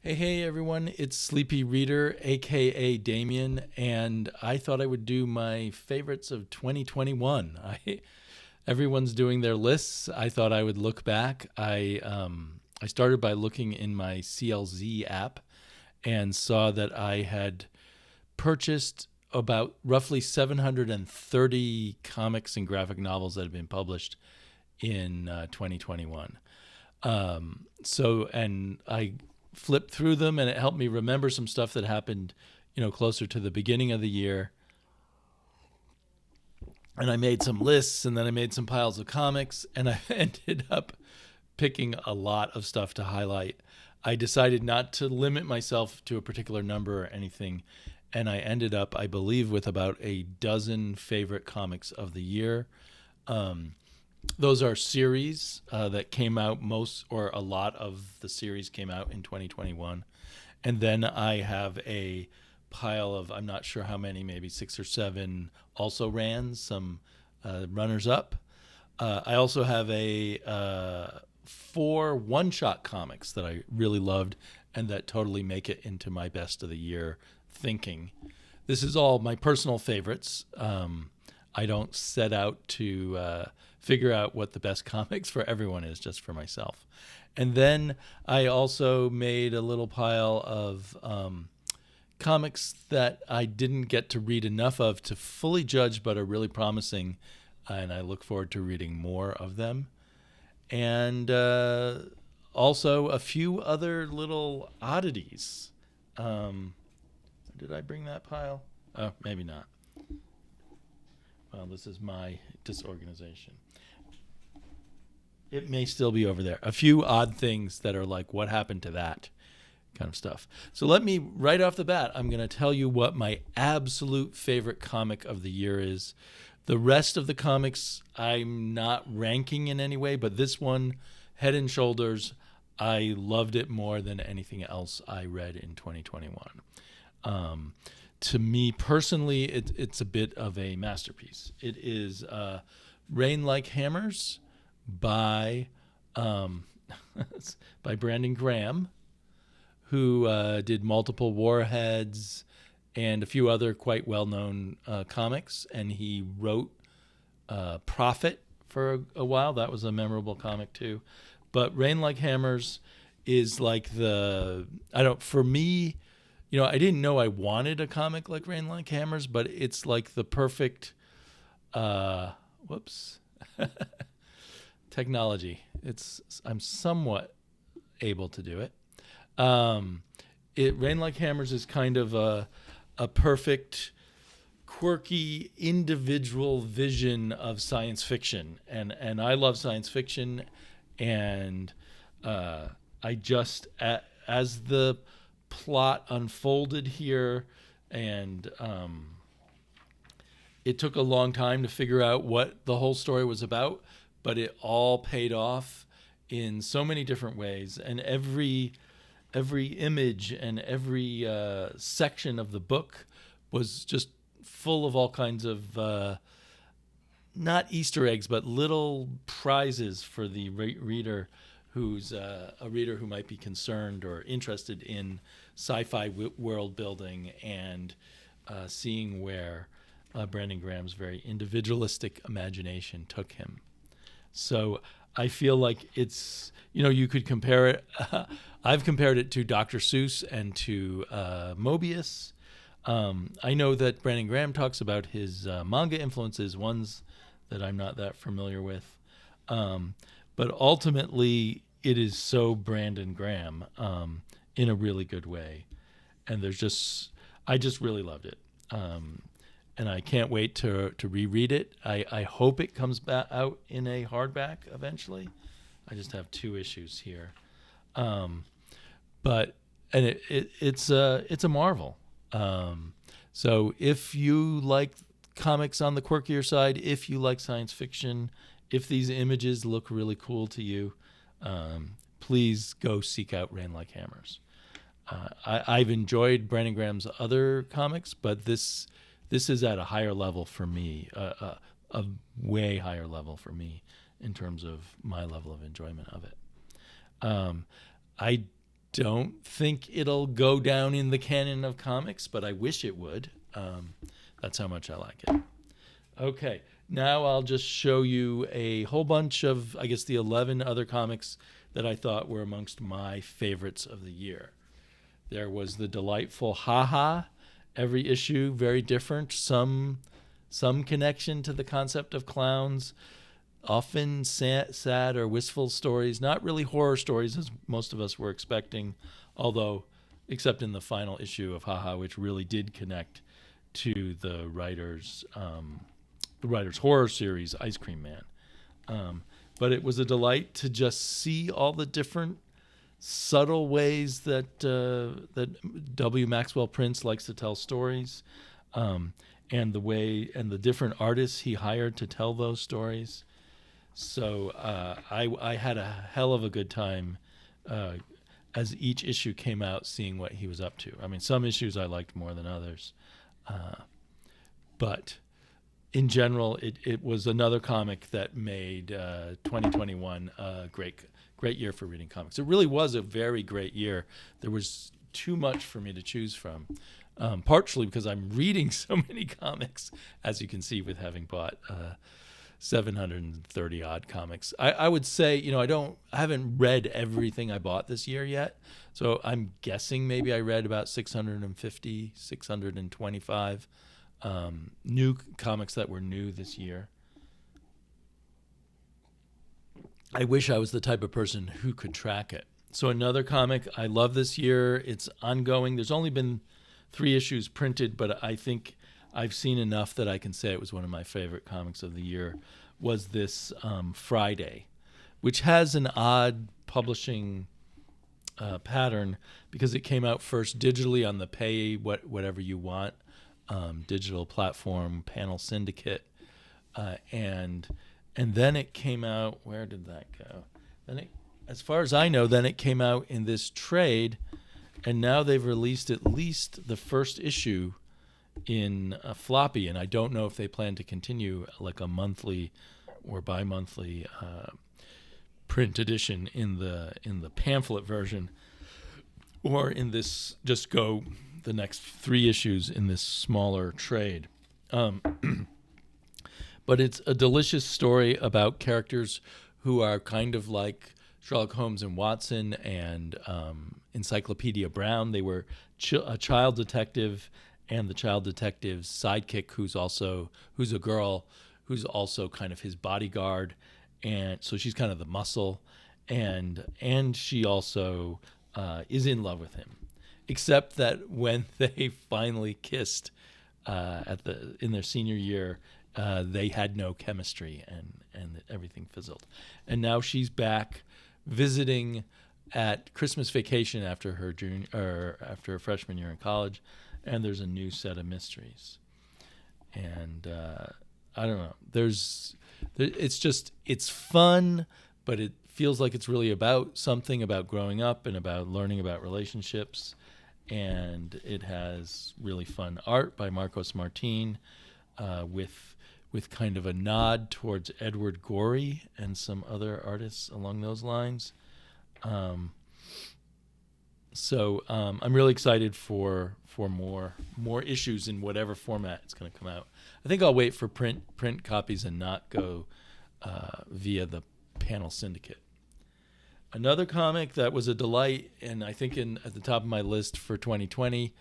Hey, everyone, it's Sleepy Reader, aka Damien, and I thought I would do my favorites of 2021. Everyone's doing their lists. I thought I would look back. I started by looking in my CLZ app and saw that I had purchased about roughly 730 comics and graphic novels that have been published in 2021. And I flipped through them, and it helped me remember some stuff that happened, closer to the beginning of the year. And I made some lists, and then I made some piles of comics, and I ended up picking a lot of stuff to highlight. I decided not to limit myself to a particular number or anything, and I ended up, I believe, with about a dozen favorite comics of the year. Those are series that came out, most or a lot of the series came out in 2021. And then I have a pile of, I'm not sure how many, maybe 6 or 7 also rans, some runners up. I also have 4 one-shot comics that I really loved and that totally make it into my best of the year thinking. This is all my personal favorites. I don't set out to figure out what the best comics for everyone is, just for myself. And then I also made a little pile of comics that I didn't get to read enough of to fully judge, but are really promising, and I look forward to reading more of them. And also a few other little oddities. Did I bring that pile? Oh, maybe not. Well, this is my disorganization. It may still be over there. A few odd things that are like, what happened to that kind of stuff. So let me, right off the bat, I'm going to tell you what my absolute favorite comic of the year is. The rest of the comics I'm not ranking in any way, but this one, head and shoulders, I loved it more than anything else I read in 2021. To me personally, it's a bit of a masterpiece. It is Rain Like Hammers by by Brandon Graham, who did multiple Warheads and a few other quite well-known comics. And he wrote Prophet for a while. That was a memorable comic too. But Rain Like Hammers is like for me, I didn't know I wanted a comic like Rain Like Hammers, but it's like the perfect, technology. I'm somewhat able to do it. Rain Like Hammers is kind of a perfect, quirky, individual vision of science fiction, and I love science fiction, and I just as the plot unfolded here, and it took a long time to figure out what the whole story was about, but it all paid off in so many different ways, and every image and every section of the book was just full of all kinds of not Easter eggs, but little prizes for the reader who's a reader who might be concerned or interested in sci-fi world building and seeing where Brandon Graham's very individualistic imagination took him. So I feel like it's, you could compare it. I've compared it to Dr. Seuss and to Mobius. I know that Brandon Graham talks about his manga influences, ones that I'm not that familiar with. But ultimately, it is so Brandon Graham in a really good way. And I just really loved it. And I can't wait to reread it. I hope it comes back out in a hardback eventually. I just have 2 issues here. It's a marvel. So if you like comics on the quirkier side, if you like science fiction, if these images look really cool to you, please go seek out Rain Like Hammers. I've enjoyed Brandon Graham's other comics, but this is at a higher level for me, a way higher level for me in terms of my level of enjoyment of it. I don't think it'll go down in the canon of comics, but I wish it would. That's how much I like it. Okay, now I'll just show you a whole bunch of, I guess, the 11 other comics that I thought were amongst my favorites of the year. There was the delightful Haha, every issue very different, some connection to the concept of clowns, often sad or wistful stories, not really horror stories as most of us were expecting, although except in the final issue of Haha, which really did connect to the writer's horror series, Ice Cream Man. But it was a delight to just see all the different subtle ways that W. Maxwell Prince likes to tell stories, and the different artists he hired to tell those stories. So I had a hell of a good time as each issue came out, seeing what he was up to. I mean, some issues I liked more than others, but in general, it was another comic that made 2021 a great year for reading comics. It really was a very great year. There was too much for me to choose from, partially because I'm reading so many comics, as you can see, with having bought 730 odd comics. I would say, I haven't read everything I bought this year yet. So I'm guessing maybe I read about 650, 625 new comics that were new this year. I wish I was the type of person who could track it. So another comic I love this year, it's ongoing. There's only been 3 issues printed, but I think I've seen enough that I can say it was one of my favorite comics of the year, was this Friday, which has an odd publishing pattern because it came out first digitally on the pay whatever you want digital platform, Panel Syndicate, and then it came out, where did that go? As far as I know, then it came out in this trade, and now they've released at least the first issue in a floppy, and I don't know if they plan to continue like a monthly or bi-monthly print edition in the pamphlet version, or in this just go the next 3 issues in this smaller trade. But it's a delicious story about characters who are kind of like Sherlock Holmes and Watson and Encyclopedia Brown. They were a child detective and the child detective's sidekick, who's a girl, who's also kind of his bodyguard, and so she's kind of the muscle, and she also is in love with him, except that when they finally kissed in their senior year, they had no chemistry, and everything fizzled. And now she's back visiting at Christmas vacation after her freshman year in college, and there's a new set of mysteries. And I don't know. It's fun, but it feels like it's really about something about growing up and about learning about relationships. And it has really fun art by Marcos Martin, with kind of a nod towards Edward Gorey and some other artists along those lines. So I'm really excited for more issues in whatever format it's going to come out. I think I'll wait for print copies and not go via the Panel Syndicate. Another comic that was a delight, and I think at the top of my list for 2020,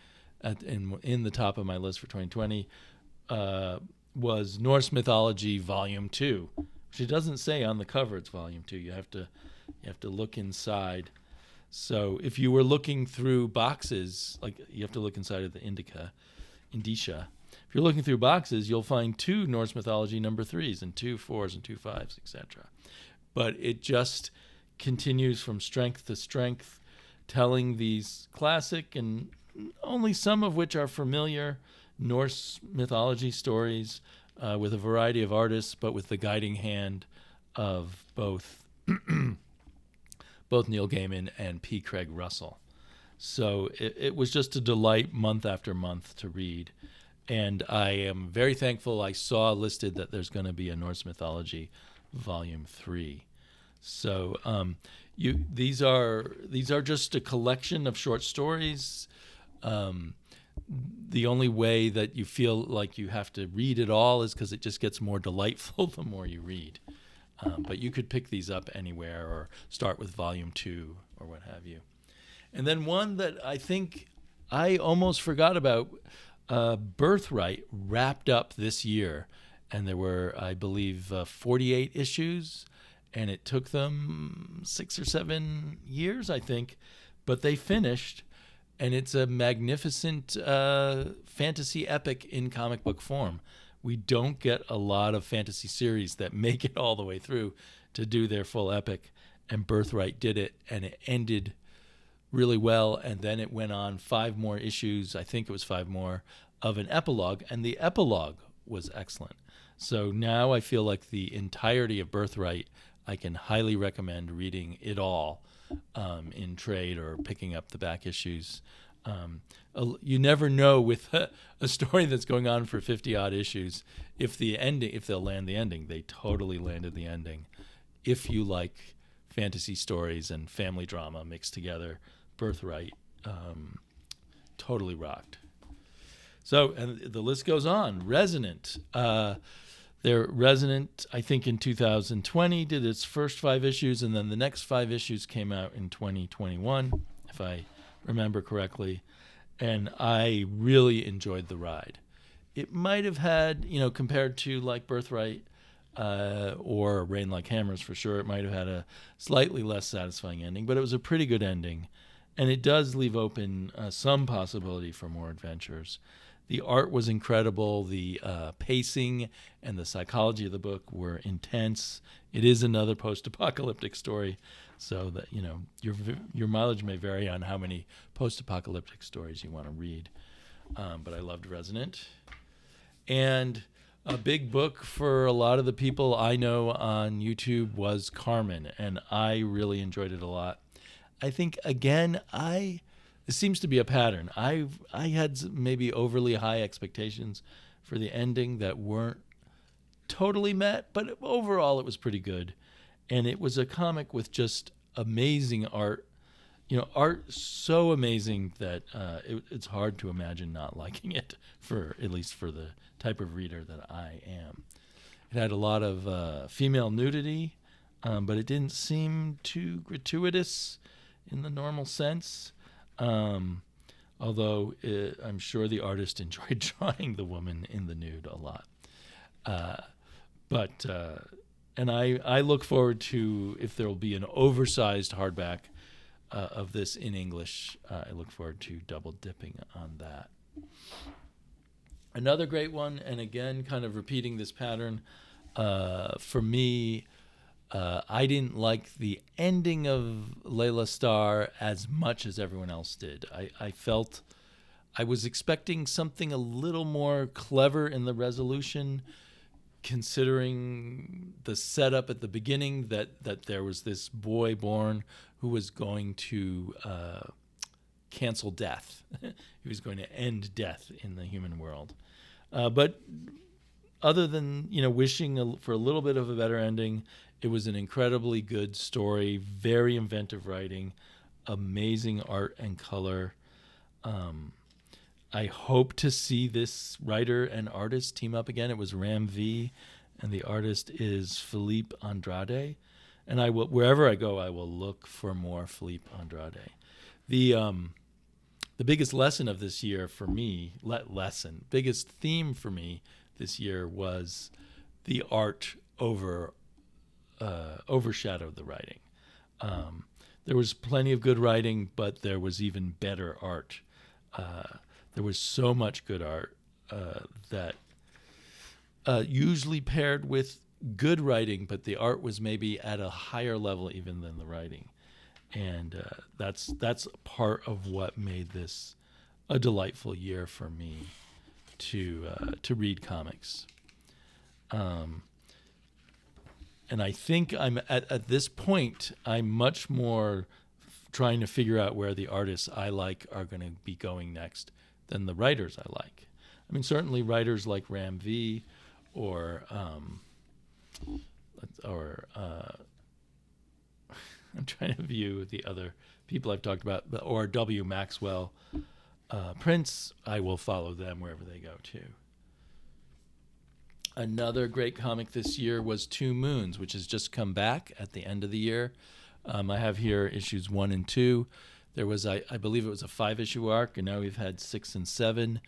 in the top of my list for 2020, was Norse Mythology Volume 2, which it doesn't say on the cover it's Volume 2. You have to look inside. So if you were looking through boxes, like you have to look inside of the indicia. If you're looking through boxes, you'll find 2 Norse Mythology number 3s and 2 4s and 2 5s, etc. But it just continues from strength to strength, telling these classic and only some of which are familiar Norse mythology stories with a variety of artists, but with the guiding hand of both Neil Gaiman and P. Craig Russell. So it was just a delight month after month to read. And I am very thankful I saw listed that there's going to be a Norse Mythology Volume 3. So these are just a collection of short stories. The only way that you feel like you have to read it all is because it just gets more delightful the more you read. But you could pick these up anywhere or start with volume 2 or what have you. And then one that I think I almost forgot about, Birthright, wrapped up this year. And there were, I believe, 48 issues. And it took them 6 or 7 years, I think. But they finished. And it's a magnificent fantasy epic in comic book form. We don't get a lot of fantasy series that make it all the way through to do their full epic. And Birthright did it, and it ended really well. And then it went on 5 more issues, I think it was 5 more, of an epilogue. And the epilogue was excellent. So now I feel like the entirety of Birthright, I can highly recommend reading it all in trade or picking up the back issues. You never know with a story that's going on for 50 odd issues if they'll land the ending. They totally landed the ending. If you like fantasy stories and family drama mixed together, Birthright totally rocked. So, and the list goes on. Resonant. Their Resonant, I think in 2020, did its first 5 issues, and then the next 5 issues came out in 2021, if I remember correctly. And I really enjoyed the ride. It might have had, compared to like Birthright or Rain Like Hammers for sure, it might have had a slightly less satisfying ending, but it was a pretty good ending. And it does leave open some possibility for more adventures. The art was incredible. The pacing and the psychology of the book were intense. It is another post-apocalyptic story, so that your mileage may vary on how many post-apocalyptic stories you want to read. But I loved Resonant. And a big book for a lot of the people I know on YouTube was Carmen, and I really enjoyed it a lot. I think, again, this seems to be a pattern. I had maybe overly high expectations for the ending that weren't totally met, but overall it was pretty good. And it was a comic with just amazing art. Art so amazing that it's hard to imagine not liking it, at least for the type of reader that I am. It had a lot of female nudity, but it didn't seem too gratuitous in the normal sense. Although I'm sure the artist enjoyed drawing the woman in the nude a lot. And I look forward to, if there will be an oversized hardback of this in English, I look forward to double dipping on that. Another great one, and again, kind of repeating this pattern, for me, I didn't like the ending of Layla Starr as much as everyone else did. I felt I was expecting something a little more clever in the resolution, considering the setup at the beginning that there was this boy born who was going to cancel death. He was going to end death in the human world. But other than wishing for a little bit of a better ending, it was an incredibly good story, very inventive writing, amazing art and color. I hope to see this writer and artist team up again. It was Ram V, and the artist is Philippe Andrade. And I will, wherever I go, I will look for more Philippe Andrade. The biggest lesson of this year for me, biggest theme for me this year was the art overshadowed the writing. There was plenty of good writing, but there was even better art. There was so much good art that usually paired with good writing, but the art was maybe at a higher level even than the writing. And that's part of what made this a delightful year for me to read comics. And I think I'm at this point, I'm much more trying to figure out where the artists I like are going to be going next than the writers I like. I mean, certainly writers like Ram V or I'm trying to view the other people I've talked about, or W. Maxwell prints. I will follow them wherever they go too. Another great comic this year was Two Moons, which has just come back at the end of the year. I have here issues 1 and 2. There was, I believe it was a 5-issue arc, and now we've had 6 and 7.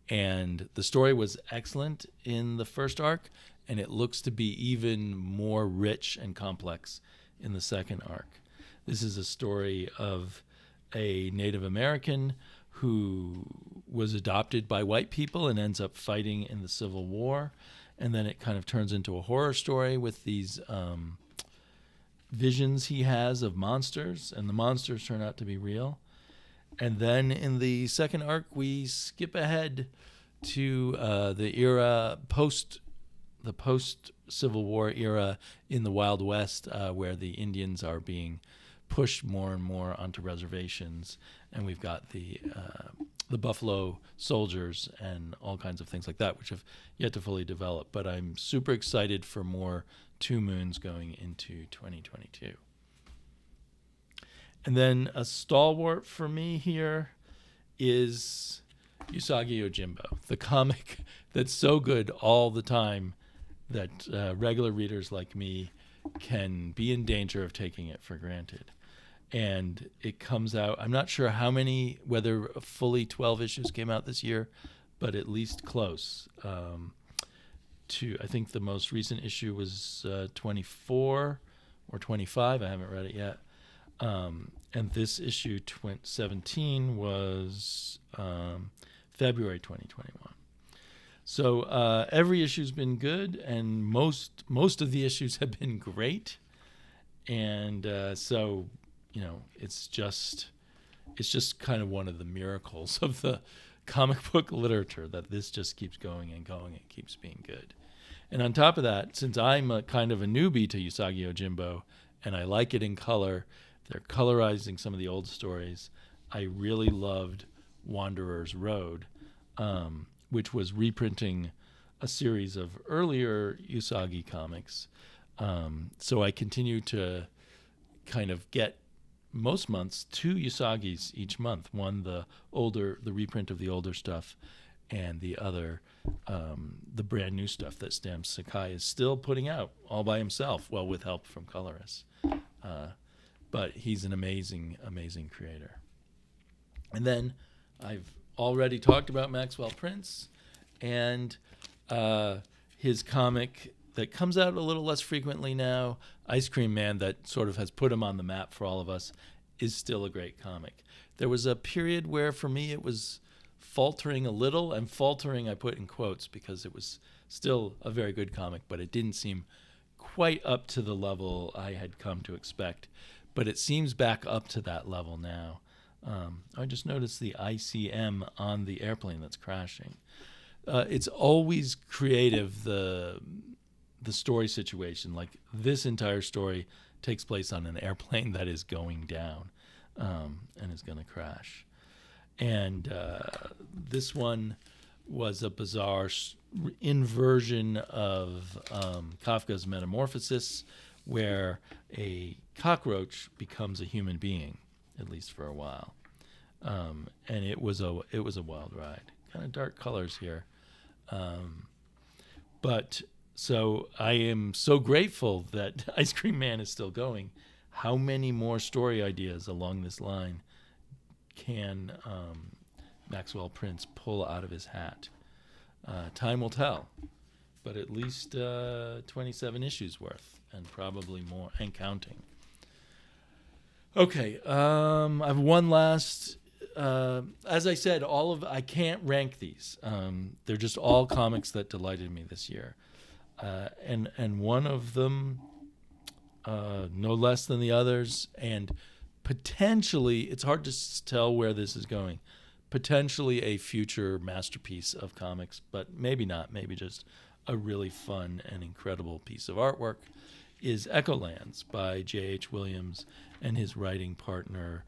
And the story was excellent in the first arc, and it looks to be even more rich and complex in the second arc. This is a story of a Native American who was adopted by white people and ends up fighting in the Civil War. And then it kind of turns into a horror story with these visions he has of monsters, and the monsters turn out to be real. And then in the second arc, we skip ahead to the era post Civil War era in the Wild West, where the Indians are being pushed more and more onto reservations, and we've got the Buffalo Soldiers and all kinds of things like that, which have yet to fully develop. But I'm super excited for more Two Moons going into 2022. And then a stalwart for me here is USAGI Jimbo, the comic that's so good all the time that regular readers like me can be in danger of taking it for granted. And it comes out, I'm not sure how many, whether fully 12 issues came out this year, but at least close. I think the most recent issue was 24 or 25. I haven't read it yet. And this issue 17 was February 2021. So every issue's been good, and most of the issues have been great. And so, you know, it's just kind of one of the miracles of the comic book literature that this just keeps going and going and keeps being good. And on top of that, since I'm a kind of a newbie to USAGI Jimbo and I like it in color, they're colorizing some of the old stories. I really loved Wanderer's Road, which was reprinting a series of earlier USAGI comics. So I continue to kind of get most months 2 USAGIs each month. One, the reprint of the older stuff, and the other, the brand new stuff that Stam Sakai is still putting out all by himself, well, with help from colorists. But he's an amazing, amazing creator. And then I've already talked about Maxwell Prince and his comic that comes out a little less frequently now, Ice Cream Man, that sort of has put him on the map for all of us, is still a great comic. There was a period where for me it was faltering a little, and faltering I put in quotes because it was still a very good comic, but it didn't seem quite up to the level I had come to expect. But it seems back up to that level now. I just noticed the ICM on the airplane that's crashing. It's always creative, the story situation. Like this entire story takes place on an airplane that is going down and is going to crash. And this one was a bizarre inversion of Kafka's Metamorphosis, where a cockroach becomes a human being, at least for a while. And it was a wild ride. Kind of dark colors here. But so I am so grateful that Ice Cream Man is still going. How many more story ideas along this line can Maxwell Prince pull out of his hat? Time will tell. But at least 27 issues worth, and probably more, and counting. Okay, I have one last. As I said, I can't rank these. They're just all comics that delighted me this year, and one of them, no less than the others, and potentially, it's hard to tell where this is going. Potentially a future masterpiece of comics, but maybe not. Maybe just a really fun and incredible piece of artwork, is Echolands by J.H. Williams and his writing partner,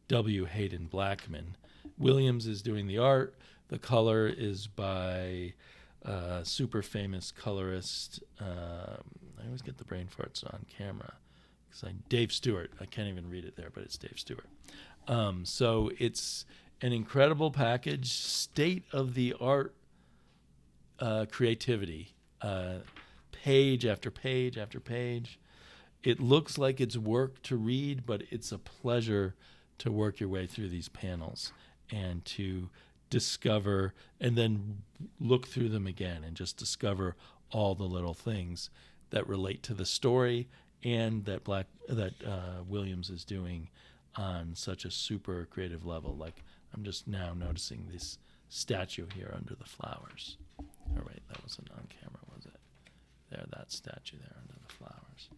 W. Hayden Blackman. Williams is doing the art. The color is by super famous colorist. I always get the brain farts on camera Dave Stewart. I can't even read it there, but it's Dave Stewart. So it's an incredible package, state-of-the-art creativity, page after page after page. It looks like it's work to read, but it's a pleasure to work your way through these panels and to discover and then look through them again and just discover all the little things that relate to the story and that Williams is doing on such a super creative level. Like, I'm just now noticing this statue here under the flowers. Oh, wait, that wasn't on camera, was it? There, that statue there under the flowers.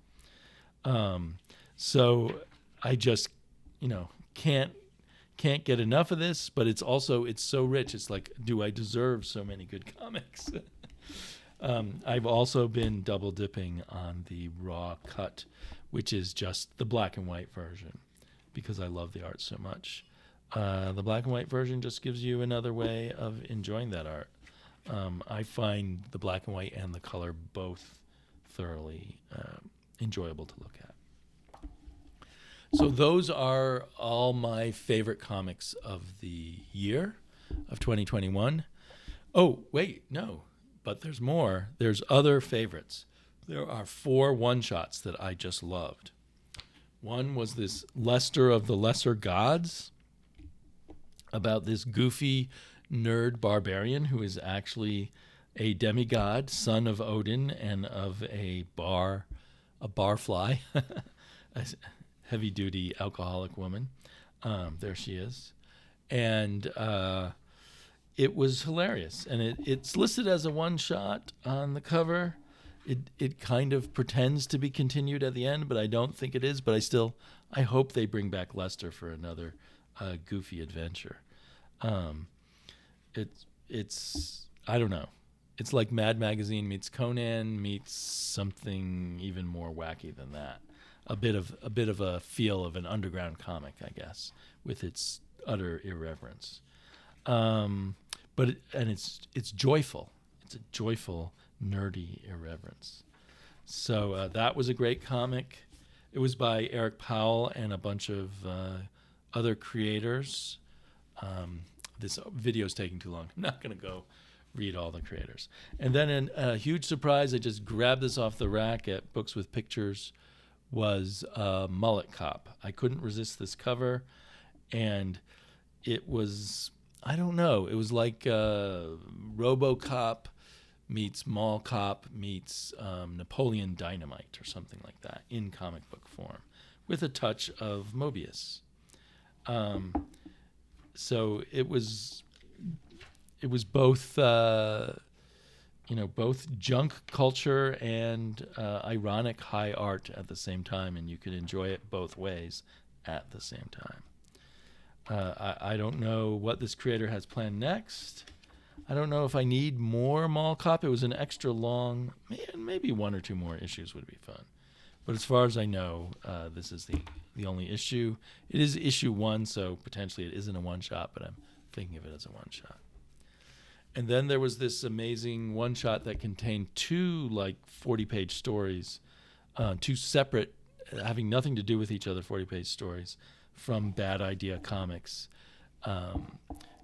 So I just, can't get enough of this, but it's so rich. It's like, do I deserve so many good comics? I've also been double dipping on the raw cut, which is just the black and white version, because I love the art so much. The black and white version just gives you another way of enjoying that art. I find the black and white and the color both thoroughly enjoyable to look at. So those are all my favorite comics of the year of 2021. Oh, wait, no, but there's more. There's other favorites. There are 4 one-shots that I just loved. One was this Lester of the Lesser Gods, about this goofy nerd barbarian who is actually a demigod, son of Odin and of a barfly, a heavy-duty alcoholic woman. There she is. And it was hilarious. And it's listed as a one-shot on the cover. It kind of pretends to be continued at the end, but I don't think it is. But I hope they bring back Lester for another goofy adventure. It's I don't know. It's like Mad Magazine meets Conan meets something even more wacky than that. A bit of a feel of an underground comic, I guess, with its utter irreverence. But it's joyful. It's a joyful, nerdy irreverence. So that was a great comic. It was by Eric Powell and a bunch of other creators. This video is taking too long. I'm not going to go read all the creators. And then in a huge surprise, I just grabbed this off the rack at Books with Pictures, was Mullet Cop. I couldn't resist this cover, and it was, I don't know, it was like RoboCop meets Mall Cop meets Napoleon Dynamite or something like that in comic book form, with a touch of Mobius. So it was both both junk culture and ironic high art at the same time, and you could enjoy it both ways at the same time. I don't know what this creator has planned next. I don't know if I need more Mall Cop. It was an extra long, maybe 1 or 2 more issues would be fun. But as far as I know, this is the only issue. It is issue 1, so potentially it isn't a one-shot, but I'm thinking of it as a one-shot. And then there was this amazing one-shot that contained 2 40-page stories, 2 separate, having nothing to do with each other, 40-page stories from Bad Idea Comics,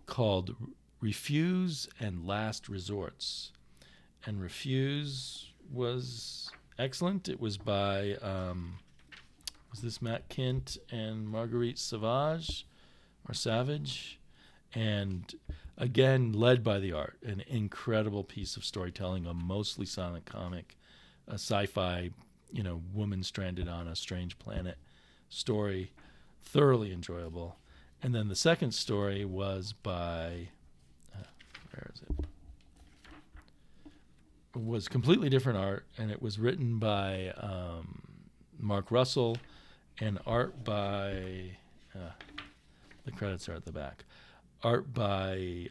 called Refuse and Last Resorts. And Refuse was excellent. It was by, was this Matt Kint and Marguerite Savage? And again, led by the art, an incredible piece of storytelling, a mostly silent comic, a sci-fi, woman stranded on a strange planet story, thoroughly enjoyable. And then the second story was by, where is it? It was completely different art, and it was written by Mark Russell and art by, the credits are at the back, art by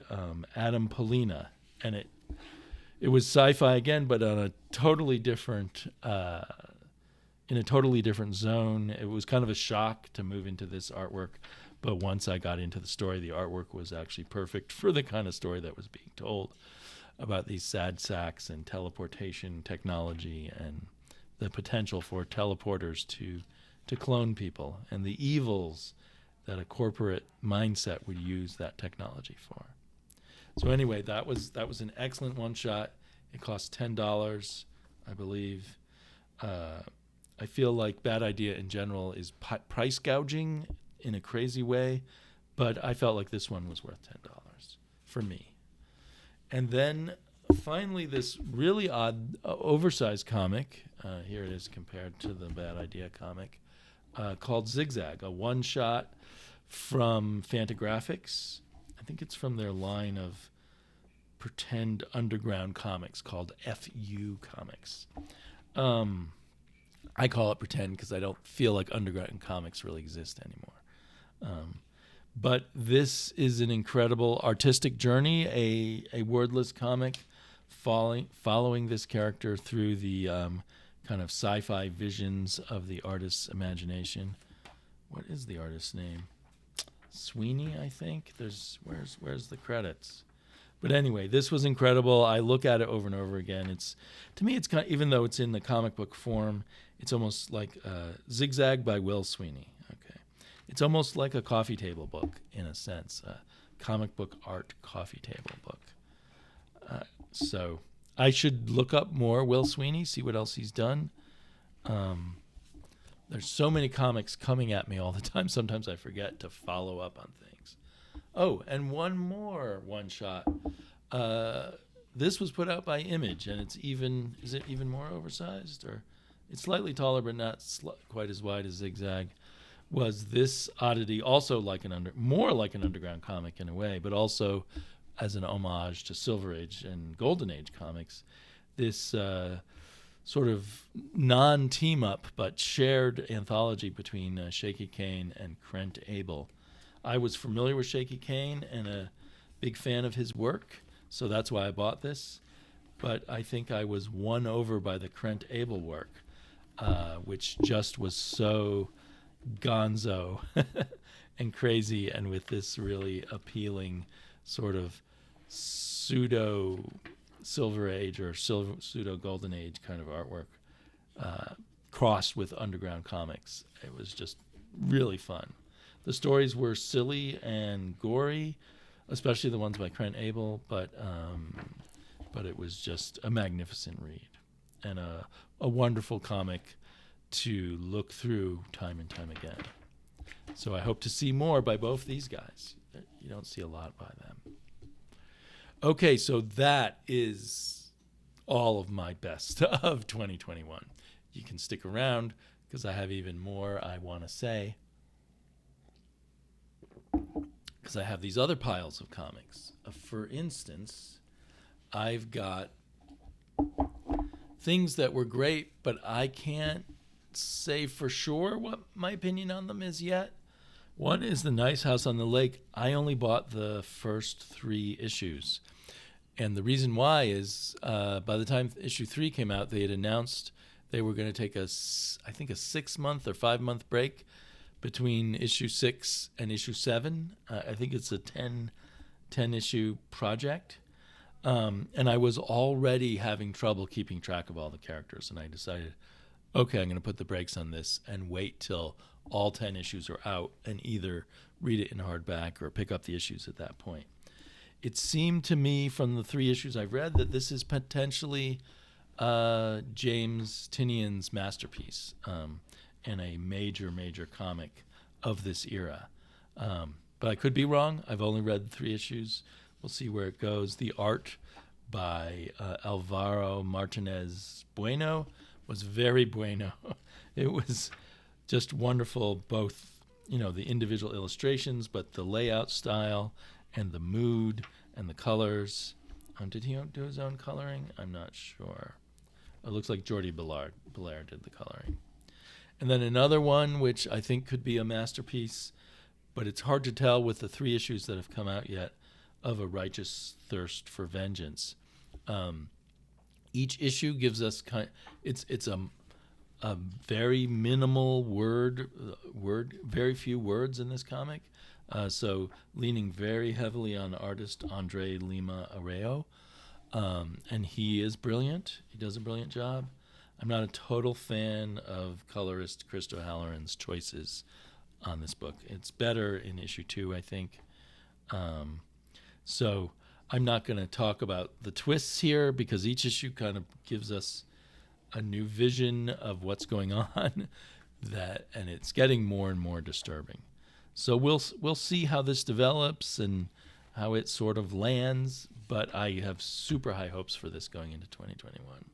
Adam Polina. And it was sci-fi again, but on a totally different, in a totally different zone. It was kind of a shock to move into this artwork, but once I got into the story, the artwork was actually perfect for the kind of story that was being told about these sad sacks and teleportation technology and the potential for teleporters to to clone people and the evils that a corporate mindset would use that technology for. So anyway, that was an excellent one shot. It cost $10, I believe. I feel like Bad Idea in general is price gouging in a crazy way, but I felt like this one was worth $10 for me. And then finally, this really odd, oversized comic. Here it is compared to the Bad Idea comic, called Zigzag, a one-shot from Fantagraphics. I think it's from their line of pretend underground comics called FU Comics. I call it pretend because I don't feel like underground comics really exist anymore. But this is an incredible artistic journey, a wordless comic following this character through the kind of sci-fi visions of the artist's imagination. What is the artist's name? Sweeney, I think. Where's the credits? But anyway, this was incredible. I look at it over and over again. To me, it's kind of, even though it's in the comic book form, it's almost like Zigzag by Will Sweeney. Okay, it's almost like a coffee table book in a sense, a comic book art coffee table book. So I should look up more Will Sweeney, see what else he's done. There's so many comics coming at me all the time. Sometimes I forget to follow up on things. Oh, and one more one shot. This was put out by Image, and is it even more oversized? Or it's slightly taller, but not quite as wide as Zigzag. Was this oddity also more like an underground comic in a way, but also as an homage to Silver Age and Golden Age comics? This sort of non-team up but shared anthology between Shaky Kane and Krent Abel. I was familiar with Shaky Kane and a big fan of his work, so that's why I bought this. But I think I was won over by the Krent Abel work, which just was so gonzo and crazy, and with this really appealing sort of pseudo Silver Age or pseudo Golden Age kind of artwork crossed with underground comics. It was just really fun. The stories were silly and gory, especially the ones by Krent Abel, but it was just a magnificent read and a wonderful comic to look through time and time again. So I hope to see more by both these guys. You don't see a lot by them. Okay, so that is all of my best of 2021. You can stick around because I have even more I want to say, because I have these other piles of comics. For instance, I've got things that were great, but I can't say for sure what my opinion on them is yet. One is The Nice House on the Lake. I only bought the first 3 issues. And the reason why is by the time issue 3 came out, they had announced they were going to take I think a 6-month or 5-month break between issue 6 and issue 7. I think it's a 10 issue project. And I was already having trouble keeping track of all the characters. And I decided, okay, I'm going to put the brakes on this and wait till all 10 issues are out and either read it in hardback or pick up the issues at that point. It seemed to me from the 3 issues I've read that this is potentially James Tynion's masterpiece and a major, major comic of this era. But I could be wrong. I've only read 3 issues. We'll see where it goes. The art by Alvaro Martinez Bueno was very bueno. It was just wonderful, both, the individual illustrations, but the layout style and the mood and the colors. Did he do his own coloring? I'm not sure. It looks like Jordi Belair did the coloring. And then another one, which I think could be a masterpiece, but it's hard to tell with the 3 issues that have come out yet, of A Righteous Thirst for Vengeance. Each issue gives us it's a very minimal word, very few words in this comic. So leaning very heavily on artist Andre Lima Arreo. And he is brilliant. He does a brilliant job. I'm not a total fan of colorist Chris O'Halloran's choices on this book. It's better in issue 2, I think. So I'm not going to talk about the twists here because each issue kind of gives us a new vision of what's going on, and it's getting more and more disturbing. So we'll see how this develops and how it sort of lands, but I have super high hopes for this going into 2021.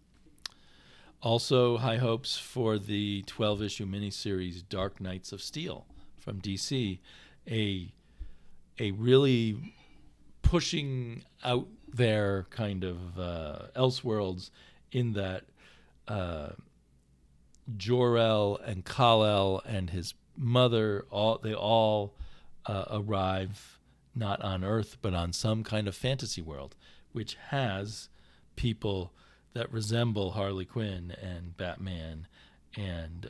Also, high hopes for the 12-issue miniseries Dark Knights of Steel from DC, a really pushing out there kind of Elseworlds in that Jor-El and Kal-El and his mother, they all arrive not on Earth but on some kind of fantasy world, which has people that resemble Harley Quinn and Batman and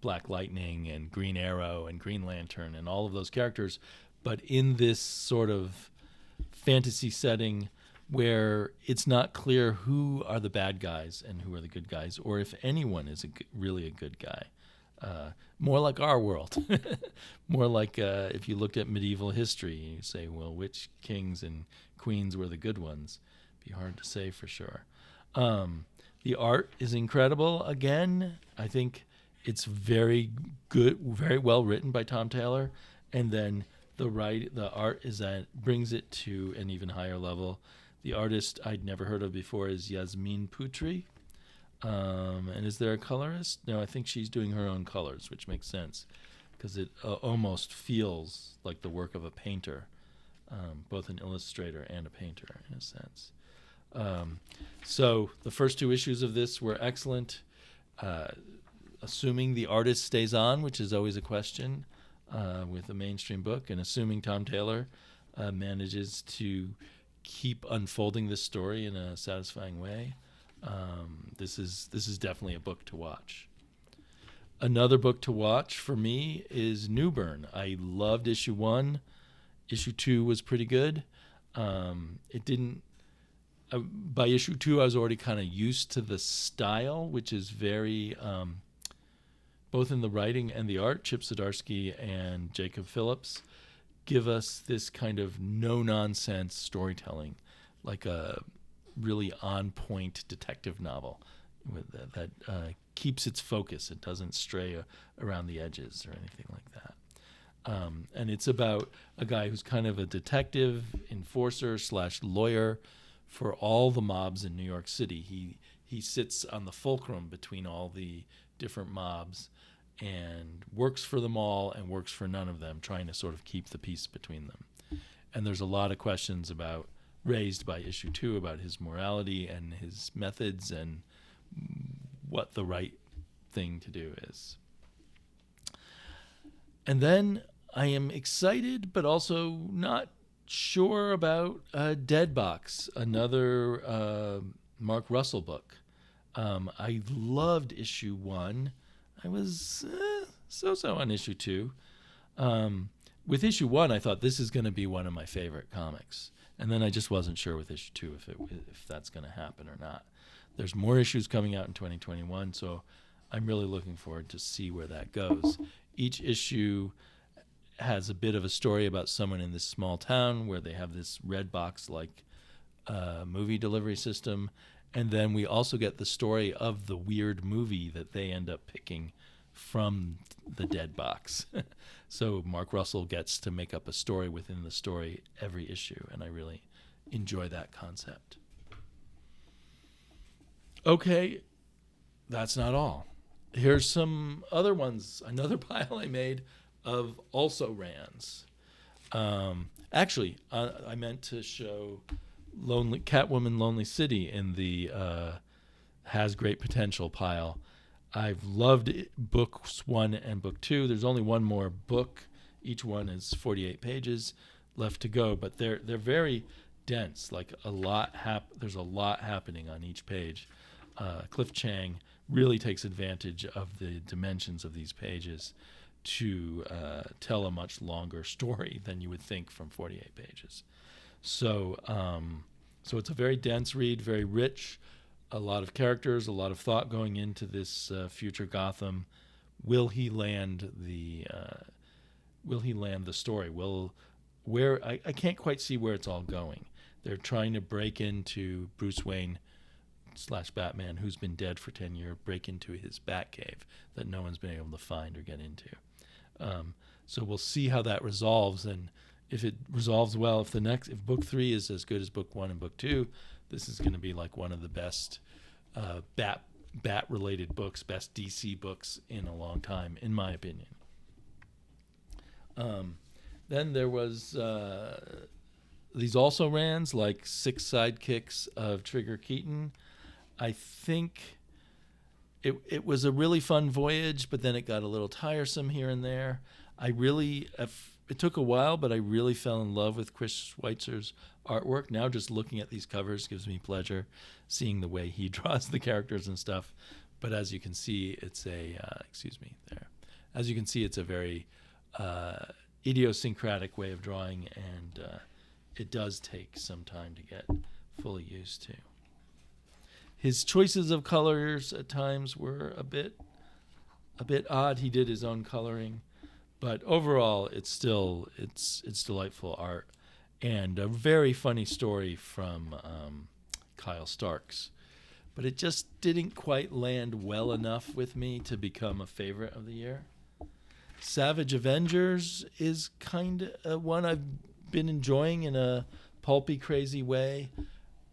Black Lightning and Green Arrow and Green Lantern and all of those characters, but in this sort of fantasy setting where it's not clear who are the bad guys and who are the good guys, or if anyone is really a good guy. More like our world. More like if you looked at medieval history, you say, well, which kings and queens were the good ones? Be hard to say for sure. The art is incredible. Again, I think it's very good, very well written by Tom Taylor, and then the art brings it to an even higher level. The artist I'd never heard of before is Yasmin Putri. And is there a colorist? No, I think she's doing her own colors, which makes sense because it almost feels like the work of a painter, both an illustrator and a painter in a sense. So the first 2 issues of this were excellent. Assuming the artist stays on, which is always a question with a mainstream book, and assuming Tom Taylor manages to keep unfolding this story in a satisfying way, this is definitely a book to watch. Another book to watch for me is Newburn. I loved issue 1. Issue 2 was pretty good. It didn't. By issue 2, I was already kind of used to the style, which is very, both in the writing and the art. Chip Zdarsky and Jacob Phillips give us this kind of no-nonsense storytelling, like a really on-point detective novel that keeps its focus. It doesn't stray around the edges or anything like that. And it's about a guy who's kind of a detective, enforcer / lawyer for all the mobs in New York City. He sits on the fulcrum between all the different mobs and works for them all and works for none of them, trying to sort of keep the peace between them. And there's a lot of questions raised by issue 2 about his morality and his methods and what the right thing to do is. And then I am excited but also not sure about Dead Box, another Mark Russell book. I loved issue 1. I was so-so on issue 2. With issue 1, I thought this is going to be one of my favorite comics. And then I just wasn't sure with issue 2 if that's going to happen or not. There's more issues coming out in 2021, so I'm really looking forward to see where that goes. Each issue has a bit of a story about someone in this small town where they have this red box-like movie delivery system. And then we also get the story of the weird movie that they end up picking from the Dead Box. So Mark Russell gets to make up a story within the story every issue, and I really enjoy that concept. Okay, that's not all. Here's some other ones, another pile I made of also-rans. Actually, I meant to show Catwoman Lonely City in the has great potential pile. I've loved books 1 and book 2. There's only one more book. Each one is 48 pages left to go, but they're very dense. Like there's a lot happening on each page. Cliff Chang really takes advantage of the dimensions of these pages to tell a much longer story than you would think from 48 pages. So it's a very dense read, very rich. a lot of characters, a lot of thought going into this future Gotham. Will he land the story? I can't quite see where it's all going. They're trying to break into Bruce Wayne / Batman, who's been dead for 10 years, break into his Batcave that no one's been able to find or get into. So we'll see how that resolves, and if it resolves well, if book 3 is as good as book 1 and book 2, this is going to be like one of the best bat related books, best DC books in a long time, in my opinion. Then there was these also rans, like 6 Sidekicks of Trigger Keaton. I think it was a really fun voyage, but then it got a little tiresome here and there. It took a while, but I really fell in love with Chris Schweitzer's artwork. Now just looking at these covers gives me pleasure, seeing the way he draws the characters and stuff. But as you can see, it's a very idiosyncratic way of drawing, and it does take some time to get fully used to. His choices of colors at times were a bit odd. He did his own coloring, but overall, it's delightful art, and a very funny story from Kyle Starks. But it just didn't quite land well enough with me to become a favorite of the year. Savage Avengers is kind of one I've been enjoying in a pulpy, crazy way.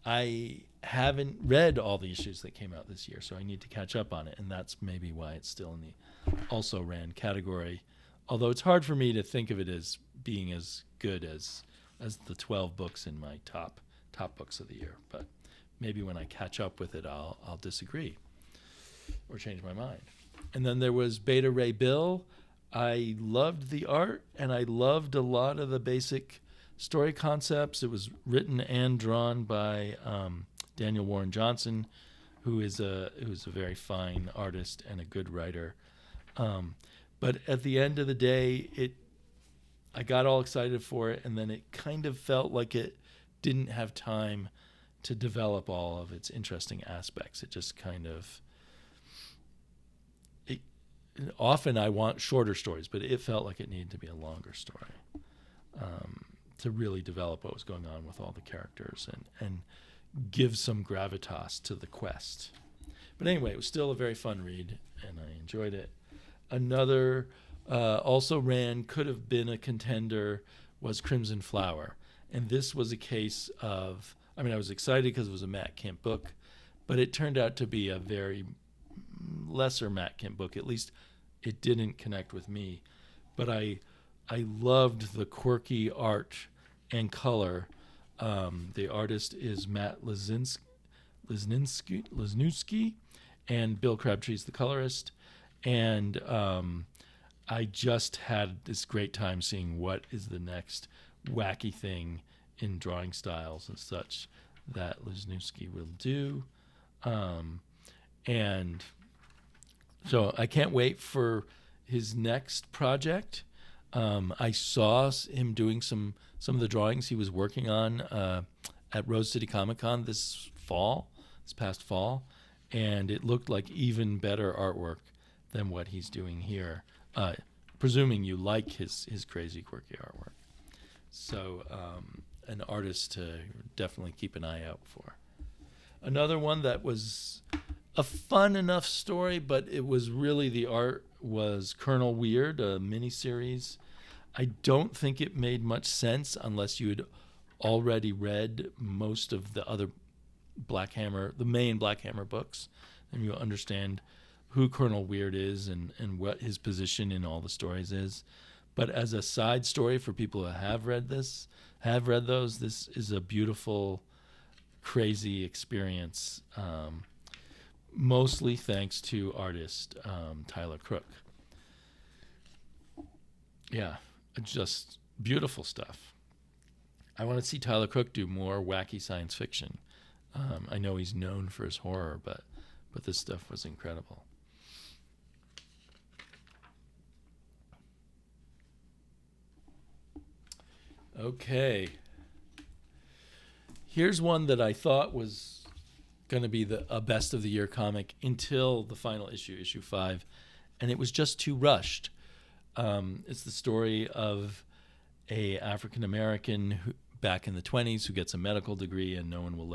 I haven't read all the issues that came out this year, so I need to catch up on it, and that's maybe why it's still in the also ran category. Although it's hard for me to think of it as being as good as the 12 books in my top books of the year. But maybe when I catch up with it, I'll disagree or change my mind. And then there was Beta Ray Bill. I loved the art, and I loved a lot of the basic story concepts. It was written and drawn by Daniel Warren Johnson, who is a very fine artist and a good writer. But at the end of the day, I got all excited for it, and then it kind of felt like it didn't have time to develop all of its interesting aspects. It just kind of... Often I want shorter stories, but it felt like it needed to be a longer story to really develop what was going on with all the characters and give some gravitas to the quest. But anyway, it was still a very fun read, and I enjoyed it. Another also could have been a contender, was Crimson Flower. And this was a case of, I was excited because it was a Matt Kemp book, but it turned out to be a very lesser Matt Kemp book. At least it didn't connect with me. But I loved the quirky art and color. The artist is Matt Lesniewski, and Bill Crabtree's the colorist. And I just had this great time seeing what is the next wacky thing in drawing styles and such that Lesniewski will do. And so I can't wait for his next project. I saw him doing some of the drawings he was working on at Rose City Comic Con this past fall, and it looked like even better artwork than what he's doing here, presuming you like his crazy, quirky artwork. So an artist to definitely keep an eye out for. Another one that was a fun enough story, but it was really the art, was Colonel Weird, a miniseries. I don't think it made much sense unless you had already read most of the other the main Black Hammer books, and you'll understand who Colonel Weird is and what his position in all the stories is. But as a side story for people who have read those, this is a beautiful, crazy experience, mostly thanks to artist Tyler Crook. Yeah, just beautiful stuff. I want to see Tyler Crook do more wacky science fiction. I know he's known for his horror, but this stuff was incredible. Okay. Here's one that I thought was going to be a best of the year comic until the final issue, issue 5, and it was just too rushed. It's the story of a African American back in the 20s who gets a medical degree, and no one will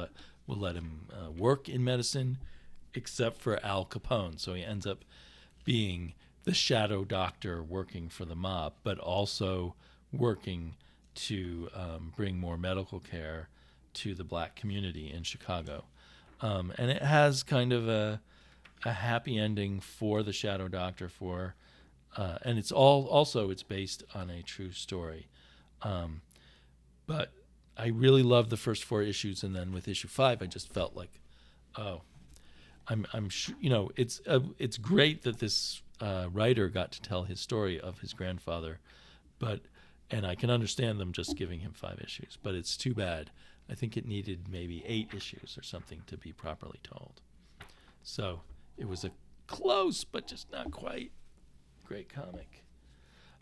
let him work in medicine except for Al Capone. So he ends up being the shadow doctor working for the mob, but also working to bring more medical care to the black community in Chicago. And it has kind of a happy ending for the shadow doctor, and it's it's based on a true story. But I really loved the first 4 issues, and then with issue 5, I just felt like, oh, I'm sure, it's great that this writer got to tell his story of his grandfather, and I can understand them just giving him 5 issues, but it's too bad. I think it needed maybe 8 issues or something to be properly told. So it was a close, but just not quite great comic.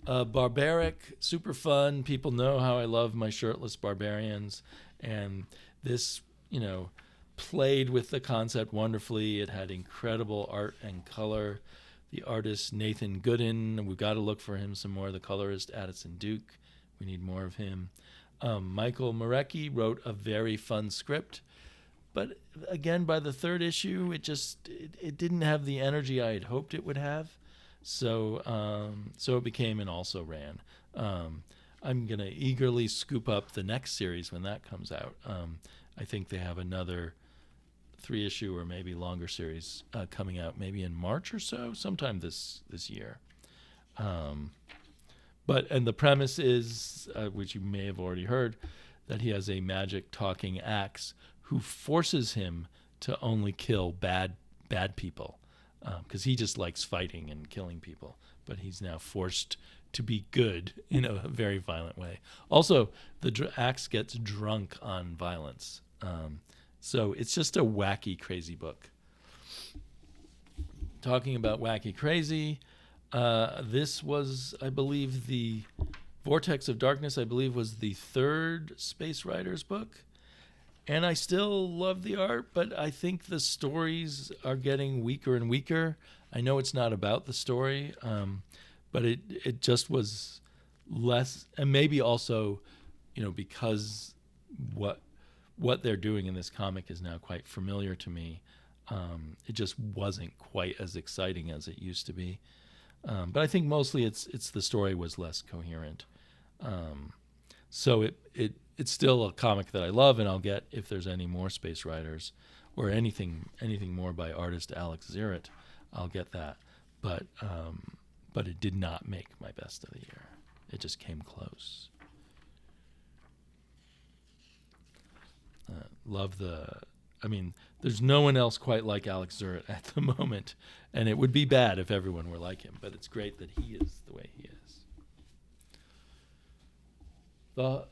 Barbaric, super fun. People know how I love my shirtless barbarians, and this, played with the concept wonderfully. It had incredible art and color. The artist Nathan Gooden, we've got to look for him some more. The colorist Addison Duke, we need more of him. Michael Marecki wrote a very fun script, but again, by the 3rd issue, it didn't have the energy I had hoped it would have. So it became an also ran. I'm going to eagerly scoop up the next series when that comes out. I think they have another 3-issue or maybe longer series coming out maybe in March or so, sometime this year. And the premise is, which you may have already heard, that he has a magic talking axe who forces him to only kill bad people, because he just likes fighting and killing people. But he's now forced to be good in a very violent way. Also, the axe gets drunk on violence. So it's just a wacky, crazy book. Talking about wacky, crazy, this was, I believe, the Vortex of Darkness, I believe, was the 3rd Space Riders book. And I still love the art, but I think the stories are getting weaker and weaker. I know it's not about the story, but it just was less, and maybe also, because what they're doing in this comic is now quite familiar to me. It just wasn't quite as exciting as it used to be. But I think mostly it's the story was less coherent. So it's still a comic that I love, and I'll get if there's any more Space Riders or anything more by artist Alex Zirrett, I'll get that. But it did not make my best of the year. It just came close. There's no one else quite like Alex Zirrett at the moment, and it would be bad if everyone were like him, but it's great that he is the way he is.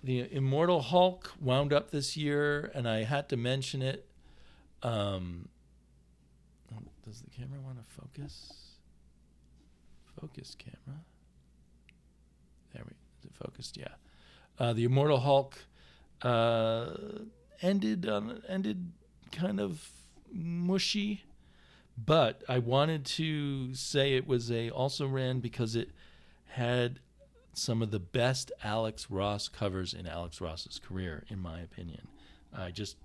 The Immortal Hulk wound up this year, and I had to mention it. Does the camera want to focus? Focus camera. Is it focused? Yeah. The Immortal Hulk ended kind of mushy, but I wanted to say it was a also ran because it had some of the best Alex Ross covers in Alex Ross's career, in my opinion. I just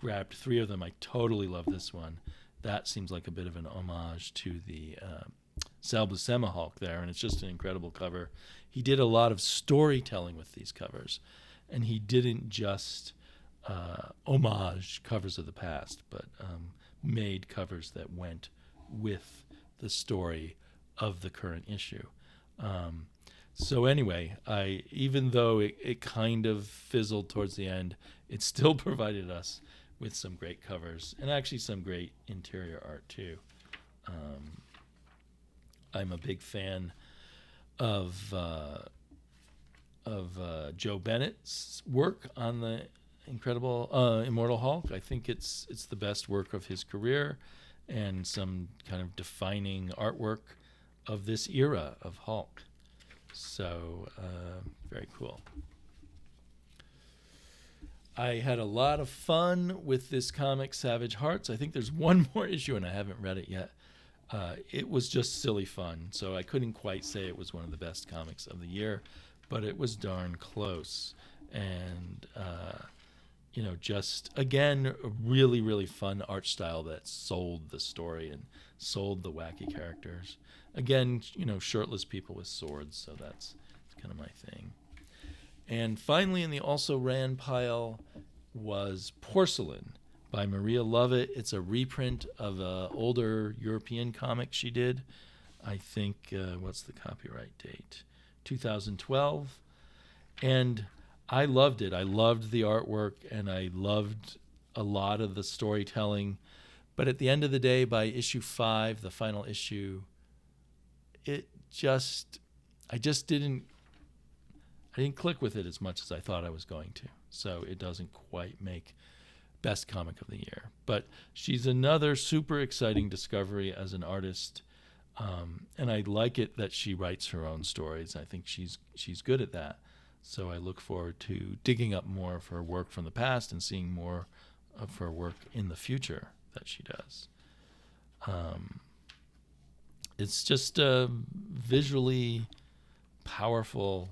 grabbed 3 of them. I totally love this one. That seems like a bit of an homage to the Sal Buscema Hulk there, and it's just an incredible cover. He did a lot of storytelling with these covers, and he didn't just homage covers of the past, but made covers that went with the story of the current issue. So anyway, even though it kind of fizzled towards the end, it still provided us with some great covers and actually some great interior art too. I'm a big fan of Joe Bennett's work on the incredible Immortal Hulk. I think it's the best work of his career and some kind of defining artwork of this era of Hulk. So very cool. I had a lot of fun with this comic, Savage Hearts. I think there's one more issue, and I haven't read it yet. It was just silly fun, so I couldn't quite say it was one of the best comics of the year, but it was darn close. And, just, again, a really, really fun art style that sold the story and sold the wacky characters. Again, shirtless people with swords, so that's kind of my thing. And finally, in the also ran pile was Porcelain by Maria Lovett. It's a reprint of an older European comic she did. I think, what's the copyright date? 2012. And I loved it. I loved the artwork, and I loved a lot of the storytelling. But at the end of the day, by issue 5, the final issue, I didn't click with it as much as I thought I was going to. So it doesn't quite make best comic of the year. But she's another super exciting discovery as an artist. And I like it that she writes her own stories. I think she's good at that. So I look forward to digging up more of her work from the past and seeing more of her work in the future that she does. It's just a visually powerful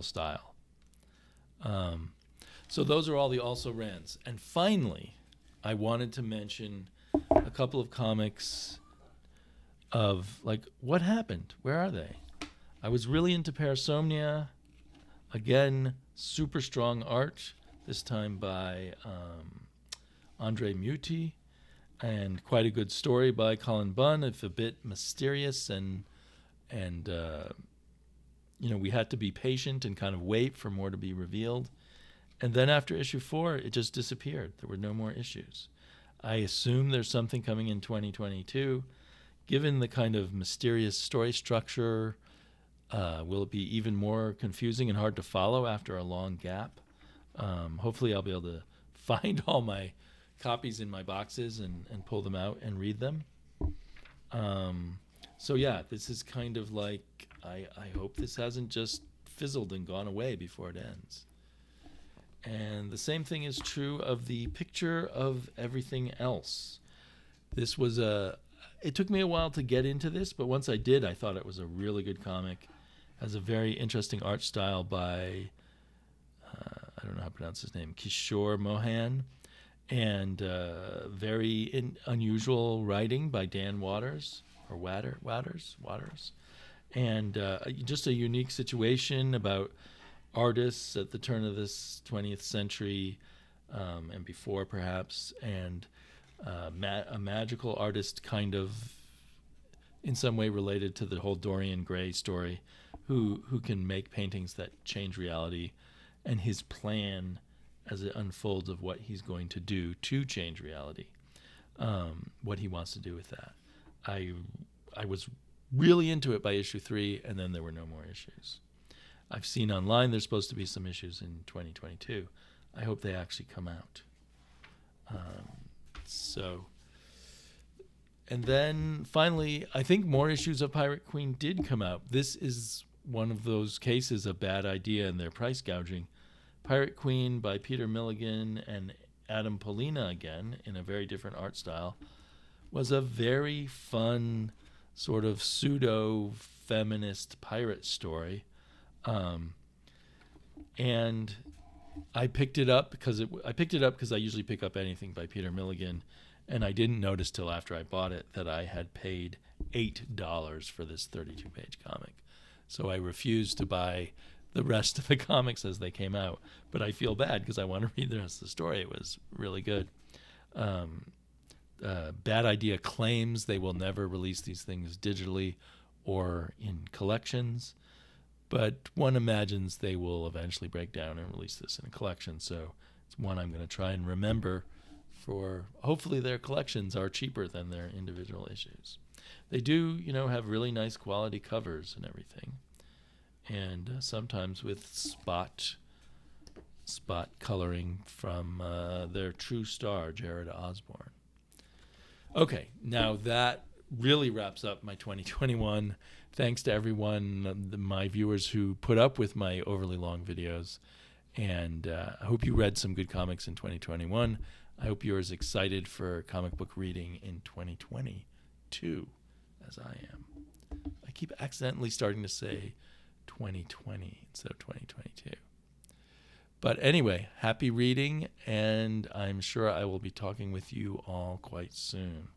style. So those are all the also rans. And finally, I wanted to mention a couple of comics of, like, what happened? Where are they? I was really into Parasomnia. Again, super strong art, this time by Andre Muti, and quite a good story by Colin Bunn. It's a bit mysterious, and we had to be patient and kind of wait for more to be revealed. And then after issue 4, it just disappeared. There were no more issues. I assume there's something coming in 2022. Given the kind of mysterious story structure, will it be even more confusing and hard to follow after a long gap? Hopefully I'll be able to find all my copies in my boxes and pull them out and read them. So yeah, this is kind of like, I hope this hasn't just fizzled and gone away before it ends. And the same thing is true of the Picture of Everything Else. This was it took me a while to get into this, but once I did, I thought it was a really good comic. Has a very interesting art style by, I don't know how to pronounce his name, Kishore Mohan, and very unusual writing by Dan Waters, or Waters, and just a unique situation about artists at the turn of this 20th century and before, perhaps, and a magical artist kind of in some way related to the whole Dorian Gray story, who can make paintings that change reality, and his plan as it unfolds of what he's going to do to change reality, what he wants to do with that. I was really into it by issue 3, and then there were no more issues. I've seen online there's supposed to be some issues in 2022. I hope they actually come out. And then finally, I think more issues of Pirate Queen did come out. This is one of those cases of bad idea and their price gouging. Pirate Queen by Peter Milligan and Adam Polina, again, in a very different art style, was a very fun sort of pseudo-feminist pirate story. And I picked it up because I usually pick up anything by Peter Milligan, and I didn't notice till after I bought it that I had paid $8 for this 32-page comic. So I refused to buy the rest of the comics as they came out, but I feel bad because I want to read the rest of the story. It was really good. Bad Idea claims they will never release these things digitally or in collections, but one imagines they will eventually break down and release this in a collection. So it's one I'm going to try and remember for, hopefully their collections are cheaper than their individual issues. They do, have really nice quality covers and everything. And sometimes with spot coloring from their true star, Jared Osborne. Okay, now that really wraps up my 2021. Thanks to everyone, my viewers who put up with my overly long videos. And I hope you read some good comics in 2021. I hope you're as excited for comic book reading in 2022 as I am. I keep accidentally starting to say 2020 instead of 2022. But anyway, happy reading, and I'm sure I will be talking with you all quite soon.